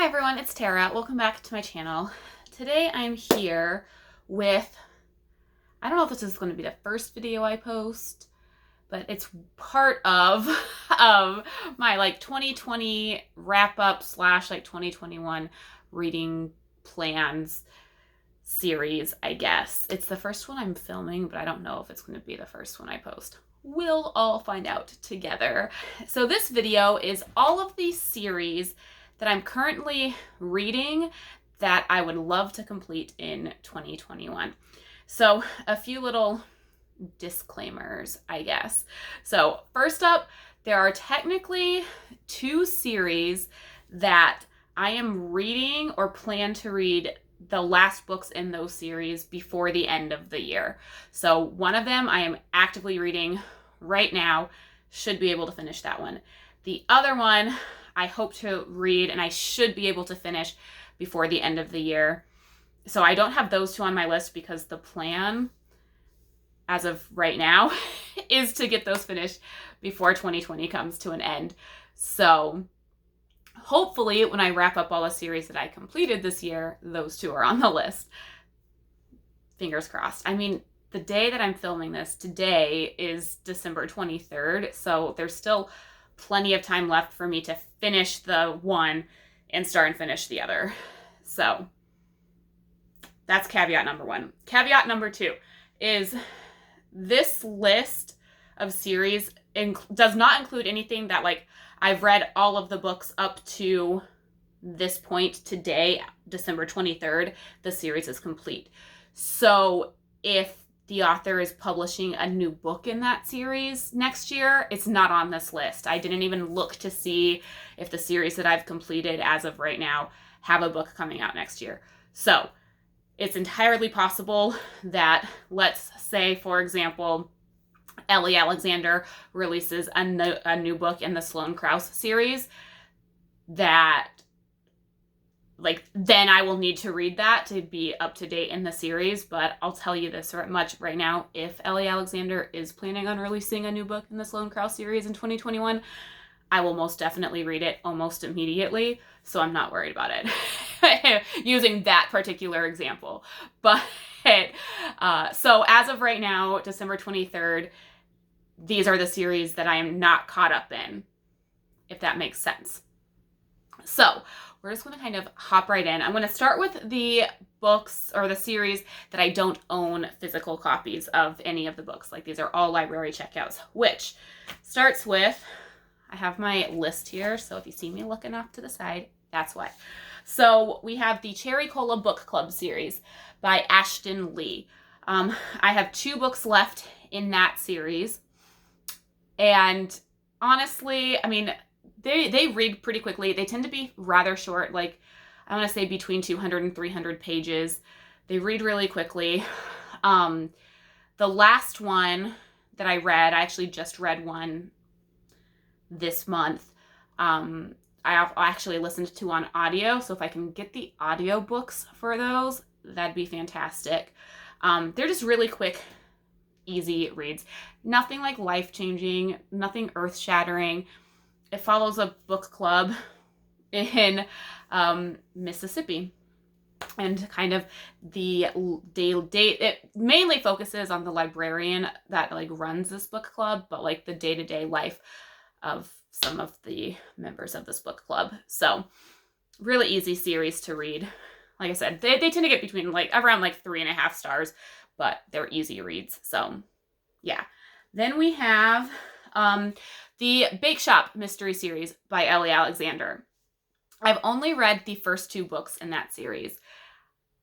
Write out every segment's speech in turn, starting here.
everyone, it's Tara. Welcome back to my channel. Today I'm here with, I don't know if this is going to be the first video I post, but it's part of my 2020 wrap up / 2021 reading plans series, I guess. It's the first one I'm filming, but I don't know if it's going to be the first one I post. We'll all find out together. So this video is all of these series that I'm currently reading that I would love to complete in 2021. So a few little disclaimers, I guess. So first up, there are technically 2 series that I am reading or plan to read the last books in those series before the end of the year. So one of them I am actively reading right now, should be able to finish that one. The other one I hope to read and I should be able to finish before the end of the year. So I don't have those 2 on my list because the plan as of right now is to get those finished before 2020 comes to an end. So hopefully when I wrap up all the series that I completed this year, those 2 are on the list. Fingers crossed. I mean, the day that I'm filming this today is December 23rd, so there's still plenty of time left for me to finish the one and start and finish the other. So that's caveat number 1. Caveat number 2 is this list of series does not include anything that I've read all of the books up to this point today, December 23rd, the series is complete. So if the author is publishing a new book in that series next year, it's not on this list. I didn't even look to see if the series that I've completed as of right now have a book coming out next year. So it's entirely possible that, let's say, for example, Ellie Alexander releases a new book in the Sloane Krause series that then I will need to read that to be up to date in the series. But I'll tell you this much right now. If Ellie Alexander is planning on releasing a new book in the Sloane Krause series in 2021, I will most definitely read it almost immediately. So I'm not worried about it using that particular example. But so as of right now, December 23rd, these are the series that I am not caught up in, if that makes sense. So we're just going to kind of hop right in. I'm going to start with the books or the series that I don't own physical copies of any of the books. These are all library checkouts, which starts with, I have my list here. So if you see me looking off to the side, that's why. So we have the Cherry Cola Book Club series by Ashton Lee. I have 2 books left in that series. And honestly, I mean, they read pretty quickly. They tend to be rather short, I want to say between 200 and 300 pages. They read really quickly. The last one that I read, I actually just read one this month. I actually listened to on audio, so if I can get the audio books for those, that'd be fantastic. They're just really quick, easy reads. Nothing life-changing, nothing earth-shattering. It follows a book club in Mississippi, and kind of the it mainly focuses on the librarian that runs this book club, but the day-to-day life of some of the members of this book club. So really easy series to read. Like I said, they tend to get between around 3.5 stars, but they're easy reads. So yeah. Then we have the Bake Shop mystery series by Ellie Alexander. I've only read the first 2 books in that series,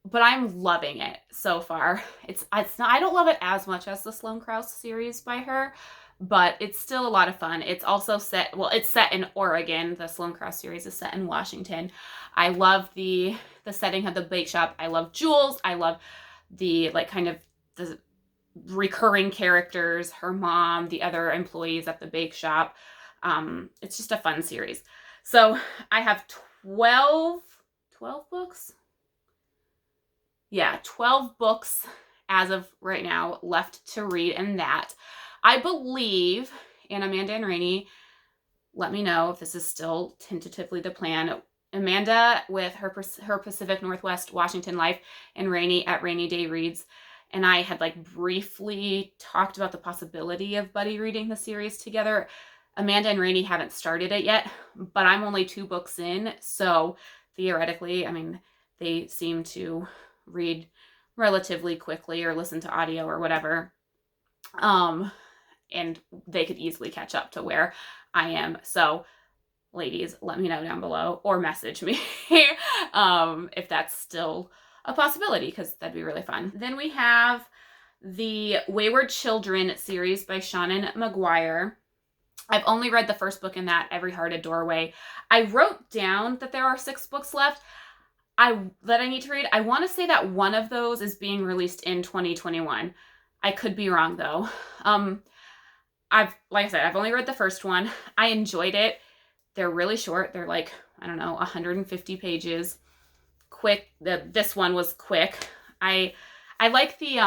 but I'm loving it so far. It's not, I don't love it as much as the Sloane Krause series by her, but it's still a lot of fun. It's also it's set in Oregon. The Sloane Krause series is set in Washington. I love the setting of the bake shop. I love Jules. I love the kind of the recurring characters, her mom, the other employees at the bake shop. It's just a fun series. So I have 12 books. Yeah, 12 books as of right now left to read in that. I believe, and Amanda and Rainey, let me know if this is still tentatively the plan, Amanda with her Pacific Northwest Washington Life, and Rainy at Rainy Day Reads. And I had like briefly talked about the possibility of buddy reading the series together. Amanda and Rainy haven't started it yet, but I'm only 2 books in. So theoretically, I mean, they seem to read relatively quickly or listen to audio or whatever. And they could easily catch up to where I am. So ladies, let me know down below or message me if that's still a possibility, because that'd be really fun. Then we have the Wayward Children series by Seanan McGuire. I've only read the first book in that, Every Heart a Doorway. I wrote down that there are 6 books left that I need to read. I want to say that one of those is being released in 2021. I could be wrong though. Like I said, I've only read the first one. I enjoyed it. They're really short. They're like, I don't know, 150 pages. Quick. This one was quick. I like the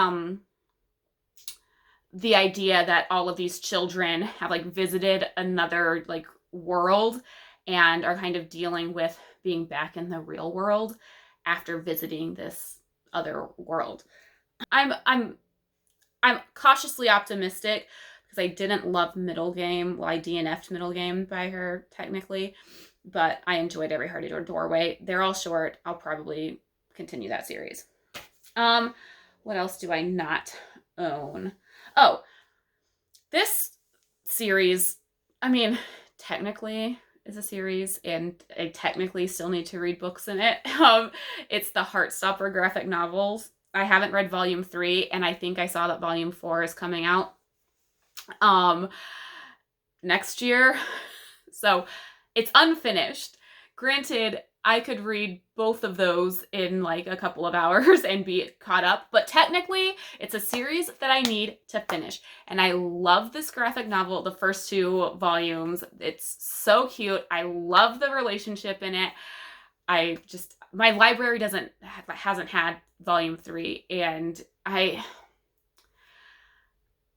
idea that all of these children have like visited another like world and are kind of dealing with being back in the real world after visiting this other world. I'm cautiously optimistic because I didn't love Middle Game. Well, I DNF'd Middle Game by her technically, but I enjoyed Every Heart a Doorway. They're all short. I'll probably continue that series. What else do I not own? Oh, this series, I mean, technically is a series, and I technically still need to read books in it. It's the Heartstopper graphic novels. I haven't read volume 3, and I think I saw that volume 4 is coming out next year. So it's unfinished. Granted, I could read both of those in like a couple of hours and be caught up, but technically it's a series that I need to finish. And I love this graphic novel, the first 2 volumes. It's so cute. I love the relationship in it. My library hasn't had volume 3, and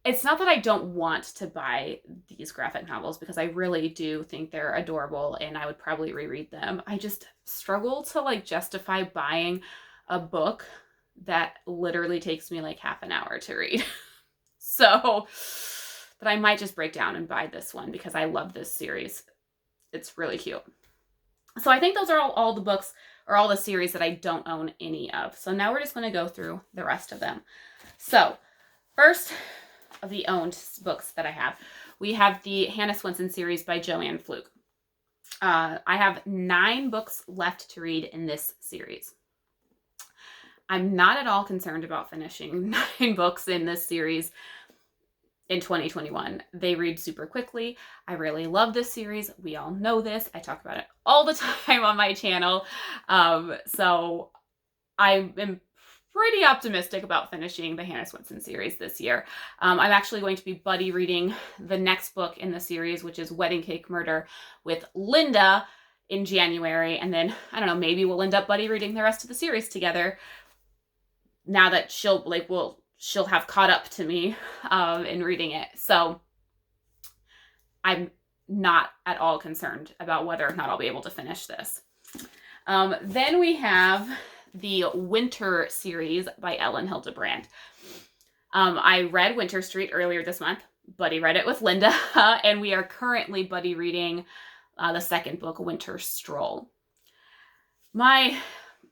it's not that I don't want to buy these graphic novels, because I really do think they're adorable and I would probably reread them. I just struggle to like justify buying a book that literally takes me like half an hour to read. So, but I might just break down and buy this one because I love this series. It's really cute. So I think those are all the books or all the series that I don't own any of. So now we're just going to go through the rest of them. So first of the owned books that I have, we have the Hannah Swenson series by Joanne Fluke. I have 9 books left to read in this series. I'm not at all concerned about finishing 9 books in this series in 2021. They read super quickly. I really love this series. We all know this. I talk about it all the time on my channel. So I am pretty optimistic about finishing the Hannah Swenson series this year. I'm actually going to be buddy reading the next book in the series, which is Wedding Cake Murder, with Linda in January. And then, I don't know, maybe we'll end up buddy reading the rest of the series together now that she'll have caught up to me in reading it. So I'm not at all concerned about whether or not I'll be able to finish this. Then we have the Winter series by Elin Hilderbrand. I read Winter Street earlier this month. Buddy read it with Linda, and we are currently buddy reading the second book, Winter Stroll. And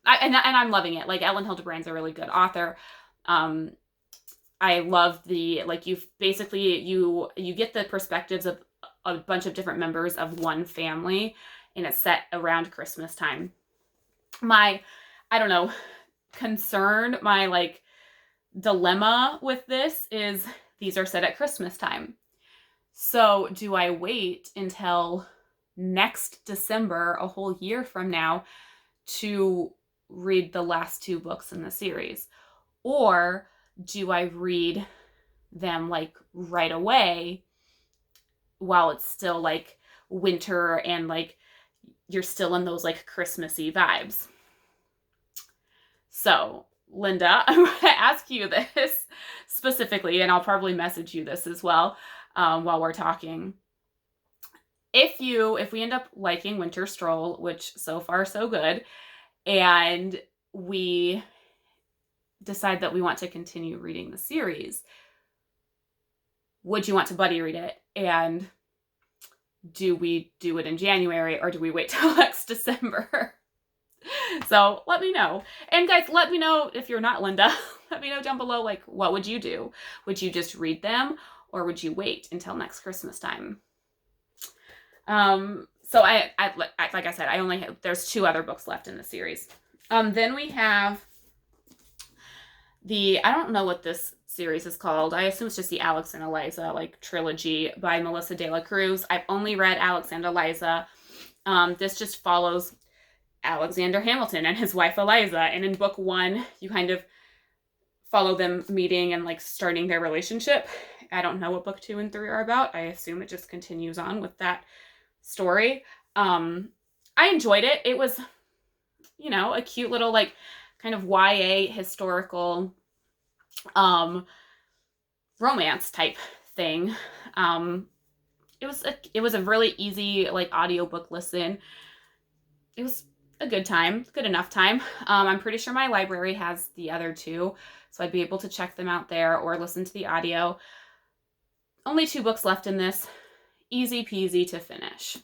I'm loving it. Like, Elin Hilderbrand's a really good author. I love you get the perspectives of a bunch of different members of one family, and it's set around Christmas time. My dilemma with this is these are set at Christmas time. So do I wait until next December, a whole year from now, to read the last 2 books in the series? Or do I read them right away while it's still winter and you're still in those Christmassy vibes? So, Linda, I'm going to ask you this specifically, and I'll probably message you this as well while we're talking. if we end up liking Winter Stroll, which so far so good, and we decide that we want to continue reading the series, would you want to buddy read it? And do we do it in January, or do we wait till next December? So let me know. And guys, let me know if you're not Linda. Let me know down below, like, what would you do? Would you just read them, or would you wait until next Christmas time? So I like I said, I only have, there's 2 other books left in the series. Then we have I don't know what this series is called. I assume it's just the Alex and Eliza like trilogy by Melissa De La Cruz. I've only read Alex and Eliza. This just follows Alexander Hamilton and his wife Eliza, and in book 1 you kind of follow them meeting and like starting their relationship. I don't know what book 2 and 3 are about. I assume it just continues on with that story. I enjoyed it. It was, you know, a cute little like kind of YA historical romance type thing. It was a really easy like audiobook listen. It was a good time, good enough time. I'm pretty sure my library has the other 2, so I'd be able to check them out there or listen to the audio. Only 2 books left in this. Easy peasy to finish.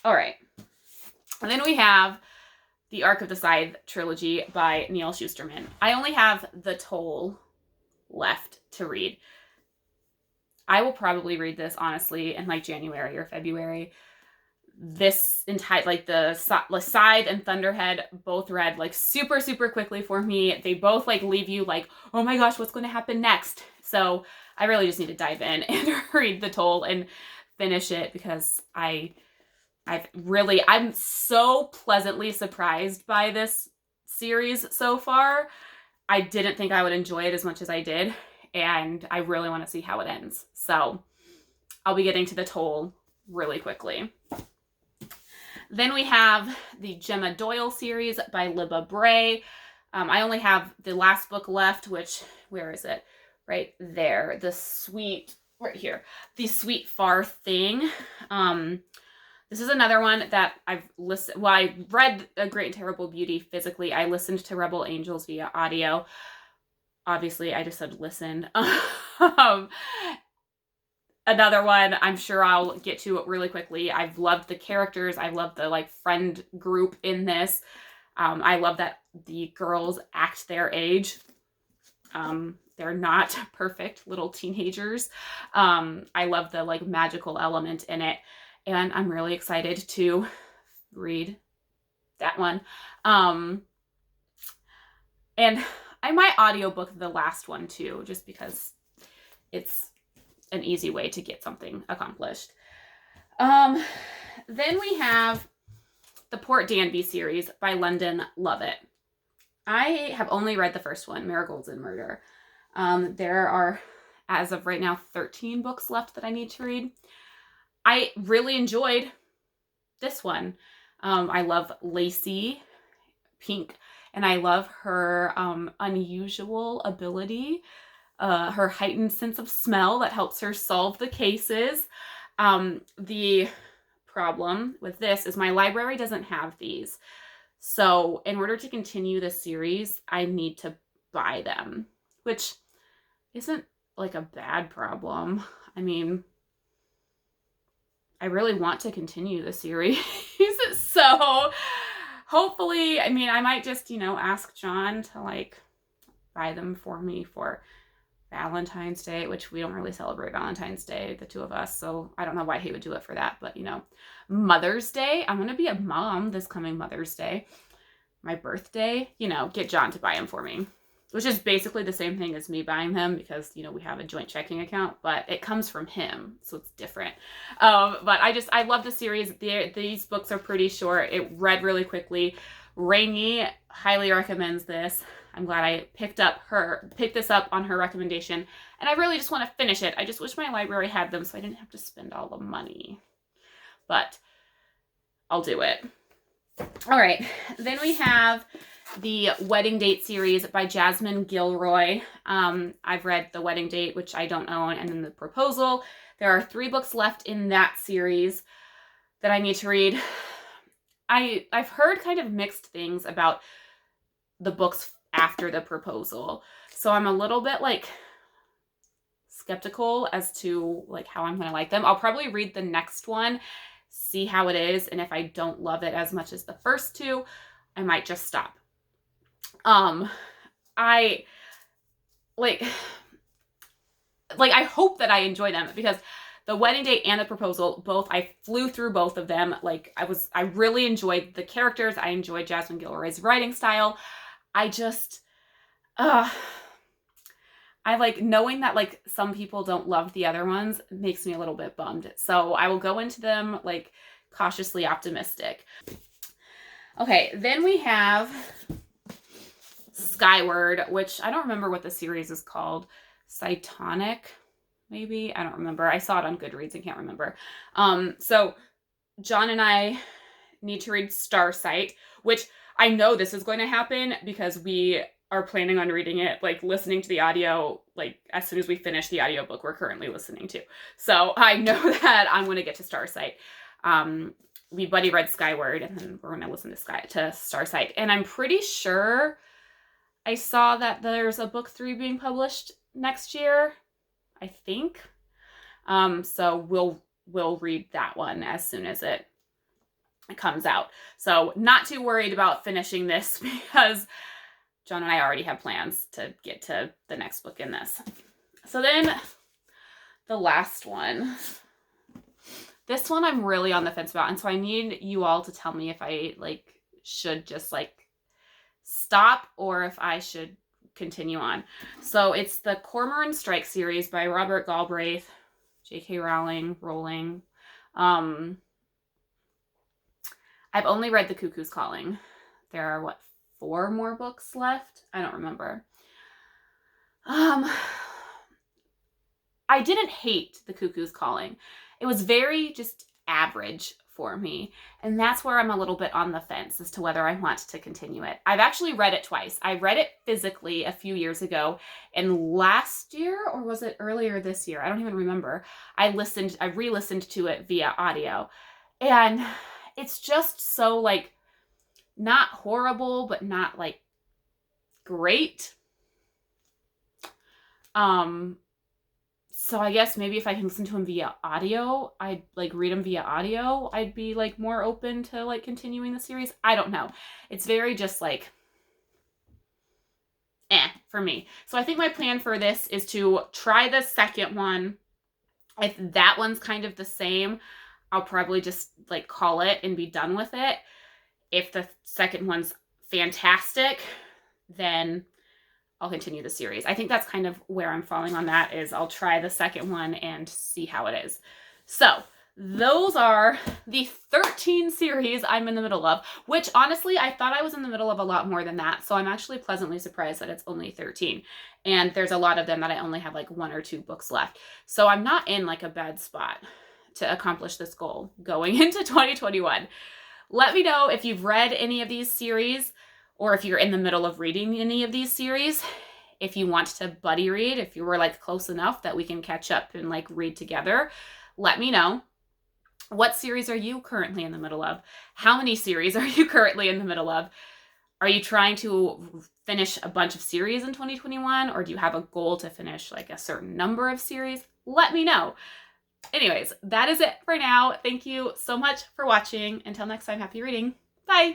All right. And then we have the Arc of the Scythe trilogy by Neal Shusterman. I only have The Toll left to read. I will probably read this, honestly, in like January or February. This entire, like the Scythe and Thunderhead both read like super, super quickly for me. They both like leave you like, oh my gosh, what's going to happen next? So I really just need to dive in and read The Toll and finish it, because I'm so pleasantly surprised by this series so far. I didn't think I would enjoy it as much as I did, and I really want to see how it ends. So I'll be getting to The Toll really quickly. Then we have the Gemma Doyle series by Libba Bray. I only have the last book left, which, where is it? Right there. Right here. The Sweet Far Thing. This is another one that I've listened. Well, I read A Great and Terrible Beauty physically. I listened to Rebel Angels via audio. Obviously, I just said listen. Another one I'm sure I'll get to it really quickly. I've loved the characters. I love the like friend group in this. I love that the girls act their age. They're not perfect little teenagers. I love the like magical element in it. And I'm really excited to read that one. And I might audiobook the last one too, just because it's an easy way to get something accomplished. Then we have the Port Danby series by London Lovett. I have only read the first one, Marigolds and Murder. There are, as of right now, 13 books left that I need to read. I really enjoyed this one. I love Lacey Pink, and I love her unusual ability, her heightened sense of smell that helps her solve the cases. The problem with this is my library doesn't have these. So in order to continue the series, I need to buy them, which isn't like a bad problem. I mean, I really want to continue the series. So hopefully, I mean, I might just, ask John to like buy them for me for Valentine's Day, which we don't really celebrate Valentine's Day, the 2 of us. So I don't know why he would do it for that, but Mother's Day, I'm going to be a mom this coming Mother's Day. My birthday, get John to buy them for me, which is basically the same thing as me buying them, because, we have a joint checking account, but it comes from him, so it's different. But I love the series. These books are pretty short. It read really quickly. Rainey highly recommends this. I'm glad I picked this up on her recommendation, and I really just want to finish it. I just wish my library had them so I didn't have to spend all the money, but I'll do it. All right, then we have the Wedding Date series by Jasmine Gilroy. I've read The Wedding Date, which I don't own, and then The Proposal. There are 3 books left in that series that I need to read. I've heard kind of mixed things about the books after the proposal. So I'm a little bit like skeptical as to like how I'm going to like them. I'll probably read the next one, see how it is, and if I don't love it as much as the first 2, I might just stop. I I hope that I enjoy them, because the Wedding Date and the Proposal, both, I flew through both of them. Like, I really enjoyed the characters. I enjoyed Jasmine Guillory's writing style. I just, I like knowing that like some people don't love the other ones makes me a little bit bummed. So I will go into them like cautiously optimistic. Okay, then we have Skyward, which I don't remember what the series is called. Cytonic, maybe? I don't remember. I saw it on Goodreads. I can't remember. So John and I need to read Starsight, which I know this is going to happen because we are planning on reading it, like listening to the audio, like as soon as we finish the audiobook we're currently listening to. So I know that I'm going to get to Starsight. We buddy read Skyward, and then we're going to listen to Starsight. And I'm pretty sure I saw that there's a book 3 being published next year, I think. So we'll read that one as soon as it comes out. So not too worried about finishing this, because John and I already have plans to get to the next book in this. So then the last one. This one I'm really on the fence about, and so I need you all to tell me if I like should just like stop or if I should continue on. So it's the Cormoran Strike series by Robert Galbraith, J.K. Rowling. I've only read The Cuckoo's Calling. There are 4 more books left? I don't remember. I didn't hate The Cuckoo's Calling. It was very just average for me. And that's where I'm a little bit on the fence as to whether I want to continue it. I've actually read it twice. I read it physically a few years ago, and last year, or was it earlier this year? I don't even remember. I re-listened to it via audio. And it's just so like not horrible, but not like great. So I guess maybe if I can listen to him via audio, I'd like read him via audio, I'd be like more open to like continuing the series. I don't know. It's very just like for me. So I think my plan for this is to try the second one. If that one's kind of the same, I'll probably just like call it and be done with it. If the second one's fantastic, then I'll continue the series. I think that's kind of where I'm falling on that, is I'll try the second one and see how it is. So those are the 13 series I'm in the middle of, which honestly, I thought I was in the middle of a lot more than that. So I'm actually pleasantly surprised that it's only 13. And there's a lot of them that I only have like 1 or 2 books left. So I'm not in like a bad spot to accomplish this goal going into 2021. Let me know if you've read any of these series, or if you're in the middle of reading any of these series. If you want to buddy read, if you were like close enough that we can catch up and like read together, let me know. What series are you currently in the middle of? How many series are you currently in the middle of? Are you trying to finish a bunch of series in 2021? Or do you have a goal to finish like a certain number of series? Let me know. Anyways, that is it for now. Thank you so much for watching. Until next time, happy reading. Bye.